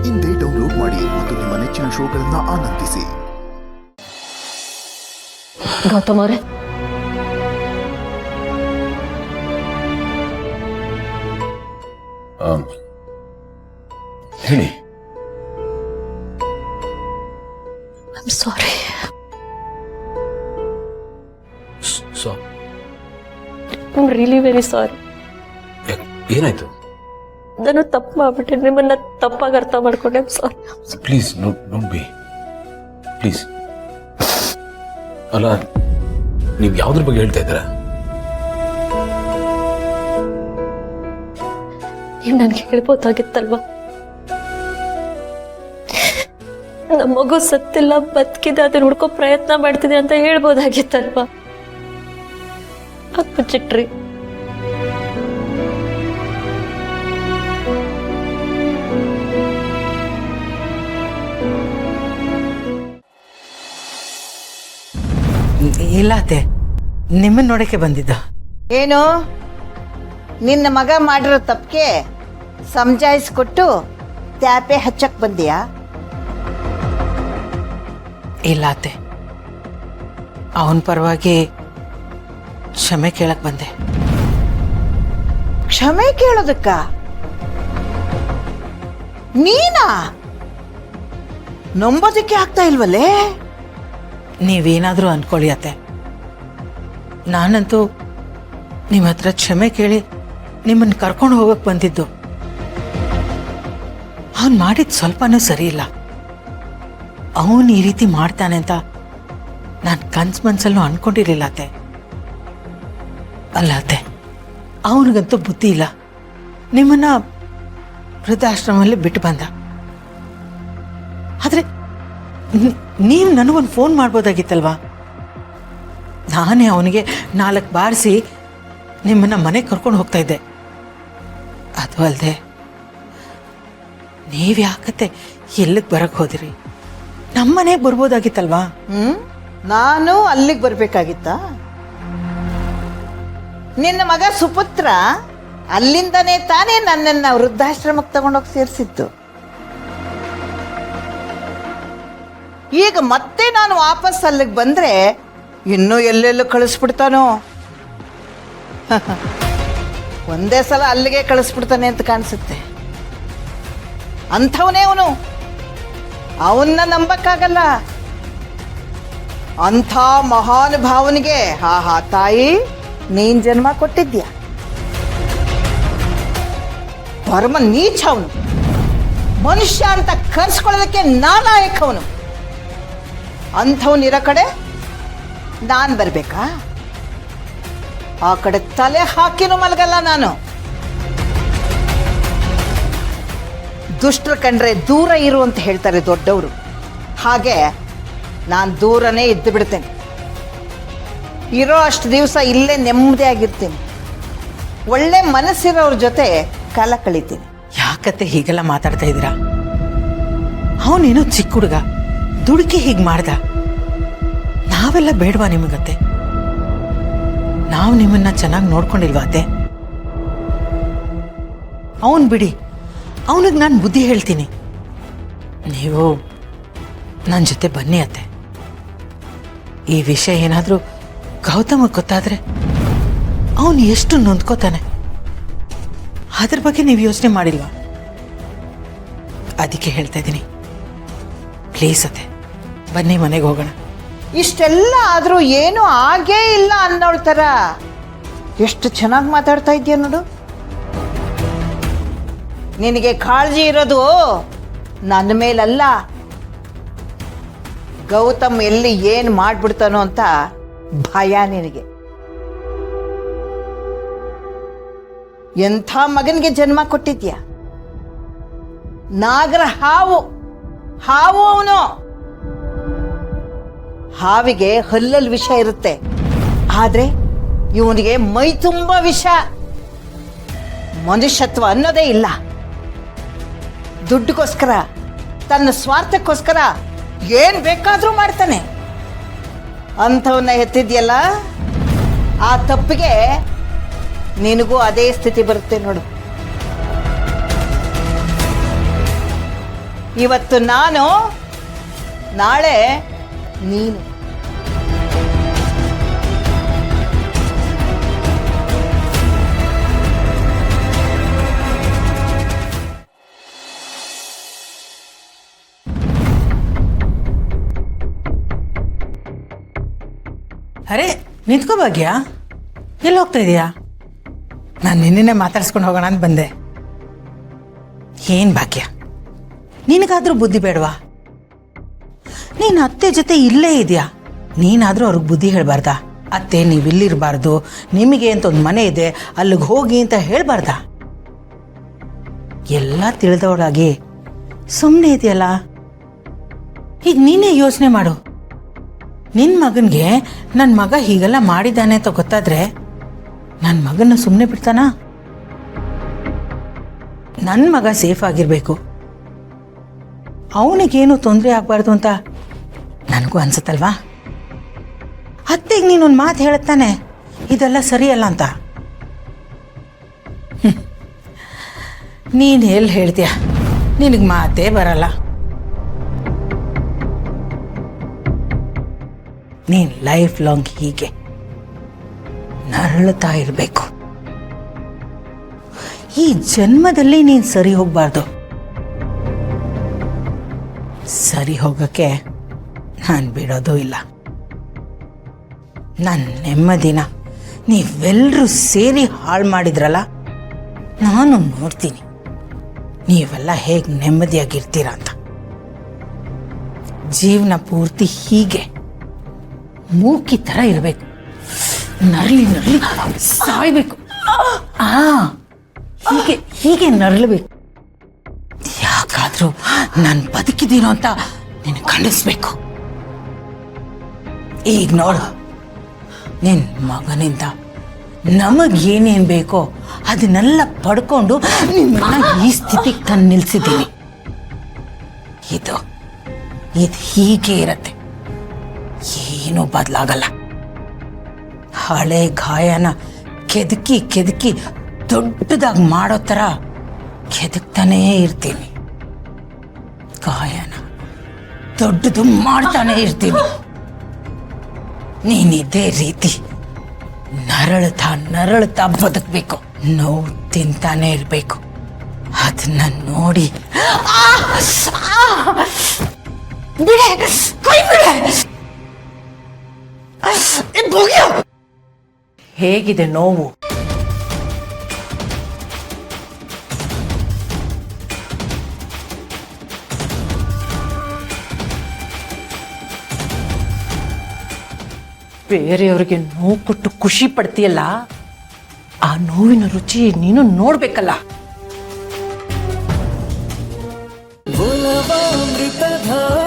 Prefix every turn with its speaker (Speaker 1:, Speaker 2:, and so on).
Speaker 1: ಇಂದೇ ಡೌನ್ಲೋಡ್ ಮಾಡಿ ಮತ್ತು ನಿಮ್ಮ ನೆಚ್ಚಿನ ಶೋಗಳನ್ನು ಆನಂದಿಸಿ.
Speaker 2: ಗೌತಮ್ ಅವರೇ,
Speaker 3: ಹೇಳಿ.
Speaker 2: I sorry. I really very sorry.
Speaker 3: ಏನಾಯ್ತು?
Speaker 2: ನಾನು ತಪ್ಪು ಮಾಡ್ಬಿಟ್ಟೆ, ನಿಮ್ಮನ್ನ ತಪ್ಪಾಗಿ ಅರ್ಥ ಮಾಡ್ಕೊಂಡೆ. Sorry.
Speaker 3: Please don't be, please. ಅಲ್ಲ, ನೀವು ಯಾವ್ದ್ರ ಬಗ್ಗೆ ಹೇಳ್ತಾ ಇದ್ದೀರಾ?
Speaker 2: ನೀವು ನನ್ಗೆ ಹೇಳ್ಬೋದಾಗಿತ್ತಲ್ವಾ, ನಮ್ಮ ಮಗು ಸತ್ತಿಲ್ಲ ಬದುಕಿದೆ, ಅದನ್ನ ಹುಡ್ಕೋ ಪ್ರಯತ್ನ ಮಾಡ್ತಿದೆ ಅಂತ ಹೇಳ್ಬೋದಾಗಿತ್ತಲ್ವಾ? ಅದು ಮುಚ್ಚಿಟ್ರಿ.
Speaker 4: ಇಲ್ಲ ಅತ್ತೆ, ನಿಮ್ಮನ್ನ ನೋಡಕ್ಕೆ ಬಂದಿದ್ದ.
Speaker 5: ಏನು, ನಿನ್ನ ಮಗ ಮಾಡಿರೋ ತಪ್ಪಿಗೆ ಸಮಜಾಯಿಸ್ಕೊಟ್ಟು ತ್ಯಾಪೆ ಹಚ್ಚಕ್ ಬಂದಿಯಾ?
Speaker 4: ಇಲ್ಲ ಅತ್ತೆ, ಅವನ ಪರವಾಗಿ ಕ್ಷಮೆ ಕೇಳಕ್ ಬಂದೆ.
Speaker 5: ಕ್ಷಮೆ ಕೇಳೋದಕ್ಕ ನೀನಾ? ನಂಬೋದಕ್ಕೆ ಆಗ್ತಾ ಇಲ್ವಲ್ಲೇ?
Speaker 4: ನೀವೇನಾದ್ರೂ ಅನ್ಕೊಳ್ಳಿ ಅತ್ತೆ, ನಾನಂತೂ ನಿಮ್ಮ ಹತ್ರ ಕ್ಷಮೆ ಕೇಳಿ ನಿಮ್ಮನ್ನ ಕರ್ಕೊಂಡು ಹೋಗಕ್ ಬಂದಿದ್ದು. ಅವನ್ ಮಾಡಿದ ಸ್ವಲ್ಪನೂ ಸರಿ ಇಲ್ಲ. ಅವನು ಈ ರೀತಿ ಮಾಡ್ತಾನೆ ಅಂತ ನಾನು ಮನ್ಸಲ್ಲೂ ಅನ್ಕೊಂಡಿರ್ಲಿಲ್ಲ ಅತ್ತೆ. ಅಲ್ಲ ಅತ್ತೆ, ಅವನಿಗಂತೂ ಬುದ್ಧಿ ಇಲ್ಲ. ನಿಮ್ಮನ್ನ ವೃದ್ಧಾಶ್ರಮದಲ್ಲಿ ಬಿಟ್ಟು ಬಂದ. ಆದ್ರೆ ನೀವು ನನಗೊಂದು ಫೋನ್ ಮಾಡ್ಬೋದಾಗಿತ್ತಲ್ವಾ? ನಾನೇ ಅವನಿಗೆ 4 ಬಾರಿಸಿ ನಿಮ್ಮನ್ನ ಮನೆಗೆ ಕರ್ಕೊಂಡು ಹೋಗ್ತಾ ಇದ್ದೆ. ಅದು ಅಲ್ಲದೆ ನೀವ್ಯಾಕತ್ತೆ ಎಲ್ಲಿಗೆ ಬರಕ್ ಹೋದಿರಿ? ನಮ್ಮನೆಗೆ ಬರ್ಬೋದಾಗಿತ್ತಲ್ವಾ?
Speaker 5: ನಾನು ಅಲ್ಲಿಗೆ ಬರ್ಬೇಕಾಗಿತ್ತ? ನಿನ್ನ ಮಗ ಸುಪುತ್ರ ಅಲ್ಲಿಂದನೇ ತಾನೇ ನನ್ನನ್ನ ವೃದ್ಧಾಶ್ರಮಕ್ಕೆ ತಗೊಂಡೋಗಿ ಸೇರಿಸಿದ್ದು. ಈಗ ಮತ್ತೆ ನಾನು ವಾಪಸ್ ಅಲ್ಲಿಗೆ ಬಂದ್ರೆ ಇನ್ನೂ ಎಲ್ಲೆಲ್ಲೂ ಕಳಿಸ್ಬಿಡ್ತಾನೋ. ಒಂದೇ ಸಲ ಅಲ್ಲಿಗೆ ಕಳಿಸ್ಬಿಡ್ತಾನೆ ಅಂತ ಕಾಣಿಸುತ್ತೆ. ಅಂಥವನೇ ಅವನು, ಅವನ್ನ ನಂಬಕ್ಕಾಗಲ್ಲ. ಅಂಥ ಮಹಾನುಭಾವನಿಗೆ ಹಾ ತಾಯಿ ನೀನ್ ಜನ್ಮ ಕೊಟ್ಟಿದ್ಯಾ. ಪರಮ ನೀಚ ಅವನು, ಮನುಷ್ಯ ಅಂತ ಕರ್ಸ್ಕೊಳ್ಳೋದಕ್ಕೆ ನಾಲಾಯಕ ಅವನು. ಅಂಥವನಿರೋ ಕಡೆ ನಾನು ಬರ್ಬೇಕಾ? ಆ ಕಡೆ ತಲೆ ಹಾಕಿನೂ ಮಲಗಲ್ಲ ನಾನು. ದುಷ್ಟರು ಕಂಡ್ರೆ ದೂರ ಇರು ಅಂತ ಹೇಳ್ತಾರೆ ದೊಡ್ಡವರು. ಹಾಗೆ ನಾನು ದೂರನೇ ಇದ್ದು ಬಿಡ್ತೇನೆ. ಇರೋ ಅಷ್ಟು ದಿವಸ ಇಲ್ಲೇ ನೆಮ್ಮದಿಯಾಗಿರ್ತೀನಿ. ಒಳ್ಳೆ ಮನಸ್ಸಿರೋರ ಜೊತೆ ಕಾಲ ಕಳಿತೀನಿ.
Speaker 4: ಯಾಕತ್ತೆ ಹೀಗೆಲ್ಲ ಮಾತಾಡ್ತಾ ಇದ್ದೀರಾ? ಅವನೇನೋ ಚಿಕ್ಕ ಹುಡುಗ, ದುಡುಕಿ ಹೀಗೆ ಮಾಡ್ದ. ನಾವೆಲ್ಲ ಬೇಡವಾ ನಿಮಗತ್ತೆ? ನಾವು ನಿಮ್ಮನ್ನ ಚೆನ್ನಾಗಿ ನೋಡ್ಕೊಂಡಿಲ್ವಾ ಅತ್ತೆ? ಅವನ್ ಬಿಡಿ, ಅವನಿಗೆ ನಾನು ಬುದ್ಧಿ ಹೇಳ್ತೀನಿ. ನೀವು ನನ್ನ ಜೊತೆ ಬನ್ನಿ ಅತ್ತೆ. ಈ ವಿಷಯ ಏನಾದರೂ ಗೌತಮ ಗೊತ್ತಾದ್ರೆ ಅವನು ಎಷ್ಟು ನೊಂದ್ಕೋತಾನೆ, ಅದ್ರ ಬಗ್ಗೆ ನೀವು ಯೋಚನೆ ಮಾಡಿಲ್ವಾ? ಅದಕ್ಕೆ ಹೇಳ್ತಾ ಇದ್ದೀನಿ, ಪ್ಲೀಸ್ ಅತ್ತೆ ಬನ್ನಿ, ಮನೆಗೆ ಹೋಗೋಣ.
Speaker 5: ಇಷ್ಟೆಲ್ಲ ಆದ್ರೂ ಏನು ಆಗೇ ಇಲ್ಲ ಅನ್ನೋಳ್ ಥರ ಎಷ್ಟು ಚೆನ್ನಾಗಿ ಮಾತಾಡ್ತಾ ಇದೆಯಾ ನೋಡು. ನಿನಗೆ ಕಾಳಜಿ ಇರೋದು ನನ್ನ ಮೇಲಲ್ಲ, ಗೌತಮ್ ಎಲ್ಲಿ ಏನು ಮಾಡ್ಬಿಡ್ತಾನೋ ಅಂತ ಭಯ ನಿನಗೆ. ಎಂಥ ಮಗನಿಗೆ ಜನ್ಮ ಕೊಟ್ಟಿದ್ಯಾ? ನಾಗರ ಹಾವು ಅವನು. ಹಾವಿಗೆ ಹಲ್ಲಲ್ಲಿ ವಿಷ ಇರುತ್ತೆ, ಆದ್ರೆ ಇವನಿಗೆ ಮೈ ತುಂಬ ವಿಷ. ಮನುಷ್ಯತ್ವ ಅನ್ನೋದೇ ಇಲ್ಲ. ದುಡ್ಡುಗೋಸ್ಕರ, ತನ್ನ ಸ್ವಾರ್ಥಕ್ಕೋಸ್ಕರ ಏನ್ ಬೇಕಾದ್ರೂ ಮಾಡ್ತಾನೆ. ಅಂಥವನ್ನ ಎತ್ತಿದ್ಯಲ್ಲ, ಆ ತಪ್ಪಿಗೆ ನಿನಗೂ ಅದೇ ಸ್ಥಿತಿ ಬರುತ್ತೆ ನೋಡು. ಇವತ್ತು ನಾನು, ನಾಳೆ ನೀನು.
Speaker 4: ಅರೆ ನಿಂತ್ಕೋ ಭಾಗ್ಯ, ಎಲ್ಲಿ ಹೋಗ್ತಾ ಇದೀಯಾ? ನಾನು ನಿನ್ನೆ ಮಾತಾಡ್ಸ್ಕೊಂಡು ಹೋಗೋಣ ಅಂತ ಬಂದೆ. ಏನ್ ಭಾಗ್ಯ, ನಿನಗಾದ್ರೂ ಬುದ್ಧಿ ಬೇಡವಾ? ನೀನು ಅತ್ತೆ ಜೊತೆ ಇಲ್ಲೇ ಇದೆಯಾ, ನೀನಾದ್ರೂ ಅವ್ರಿಗೆ ಬುದ್ಧಿ ಹೇಳ್ಬಾರ್ದಾ? ಅತ್ತೆ ನೀವಿಲ್ಲಿರಬಾರ್ದು, ನಿಮಗೆ ಅಂತ ಒಂದು ಮನೆ ಇದೆ, ಅಲ್ಲಿಗೆ ಹೋಗಿ ಅಂತ ಹೇಳ್ಬಾರ್ದ? ಎಲ್ಲ ತಿಳಿದವಳಾಗಿ ಸುಮ್ಮನೆ ಇದೆಯಲ್ಲ. ಈಗ ನೀನೇ ಯೋಚನೆ ಮಾಡು. ನಿನ್ನ ಮಗನಿಗೆ ನನ್ನ ಮಗ ಹೀಗೆಲ್ಲ ಮಾಡಿದ್ದಾನೆ ಅಂತ ಗೊತ್ತಾದ್ರೆ ನನ್ನ ಮಗನ ಸುಮ್ಮನೆ ಬಿಡ್ತಾನ? ನನ್ನ ಮಗ ಸೇಫ್ ಆಗಿರಬೇಕು, ಅವನಿಗೇನು ತೊಂದರೆ ಆಗಬಾರ್ದು ಅಂತ ನನಗೂ ಅನ್ಸುತ್ತಲ್ವಾ? ಅತ್ತೆಗೆ ನೀನೊಂದು ಮಾತು ಹೇಳುತ್ತಾನೆ, ಇದೆಲ್ಲ ಸರಿಯಲ್ಲ ಅಂತ. ನೀನು ಎಲ್ಲಿ ಹೇಳ್ತೀಯ? ನಿನಗೆ ಮಾತೇ ಬರಲ್ಲ. ನೀನು ಲೈಫ್ ಲಾಂಗ್ ಹೀಗೆ ನರಳುತ್ತಾ ಇರಬೇಕು. ಈ ಜನ್ಮದಲ್ಲಿ ನೀನು ಸರಿ ಹೋಗಬಾರ್ದು. ಸರಿ ಹೋಗಕ್ಕೆ ನಾನು ಬಿಡೋದು ಇಲ್ಲ. ನನ್ನ ನೆಮ್ಮದಿನ ನೀವೆಲ್ಲರೂ ಸೇರಿ ಹಾಳು ಮಾಡಿದ್ರಲ್ಲ, ನಾನು ನೋಡ್ತೀನಿ ನೀವೆಲ್ಲ ಹೇಗೆ ನೆಮ್ಮದಿಯಾಗಿರ್ತೀರ ಅಂತ. ಜೀವನ ಪೂರ್ತಿ ಹೀಗೆ ಮೂಕಿ ಥರ ಇರಬೇಕು, ನರಳಿ ನರಳಿ ಸಾಯ್ಬೇಕು. ಹೀಗೆ ಹೀಗೆ ನರಳಬೇಕು. ಯಾಕಾದ್ರೂ ನಾನು ಬದುಕಿದ್ದೀನೋ ಅಂತ ನೀನು ಖಂಡಿಸ್ಬೇಕು. ಈಗ ನೋಡು, ನಿನ್ನ ಮಗನಿಂದ ನಮಗೇನೇನು ಬೇಕೋ ಅದನ್ನೆಲ್ಲ ಪಡ್ಕೊಂಡು ನಿಮ್ಮನ್ನ ಈ ಸ್ಥಿತಿಗೆ ತಂದು ನಿಲ್ಸಿದ್ದೀನಿ. ಇದು ಹೀಗೆ ಇರತ್ತೆ, ಏನೂ ಬದಲಾಗಲ್ಲ. ಹಳೆ ಗಾಯನ ಕೆದಕಿ ಕೆದಕಿ ದೊಡ್ಡದಾಗಿ ಮಾಡೋ ಥರ ಕೆದಕ್ತಾನೇ ಇರ್ತೀನಿ. ಗಾಯನ ದೊಡ್ಡದು ಮಾಡ್ತಾನೆ ಇರ್ತೀನಿ. ನೀನಿದೇ ರೀತಿ ನರಳುತ್ತಾ ನರಳುತ್ತಾ ಬದುಕಬೇಕು, ನೋವು ತಿಂತಾನೆ ಇರಬೇಕು. ಅದನ್ನ ನೋಡಿ ಬಿಡೆ, ಕೈ ಬಿಡೆ. ಹೇಗಿದೆ ನೋವು? ಬೇರೆಯವರಿಗೆ ನೋವು ಕೊಟ್ಟು ಖುಷಿ ಪಡ್ತೀಯಲ್ಲ, ಆ ನೋವಿನ ರುಚಿ ನೀನು ನೋಡ್ಬೇಕಲ್ಲ.
Speaker 6: ಅಮೃತಧಾರೆ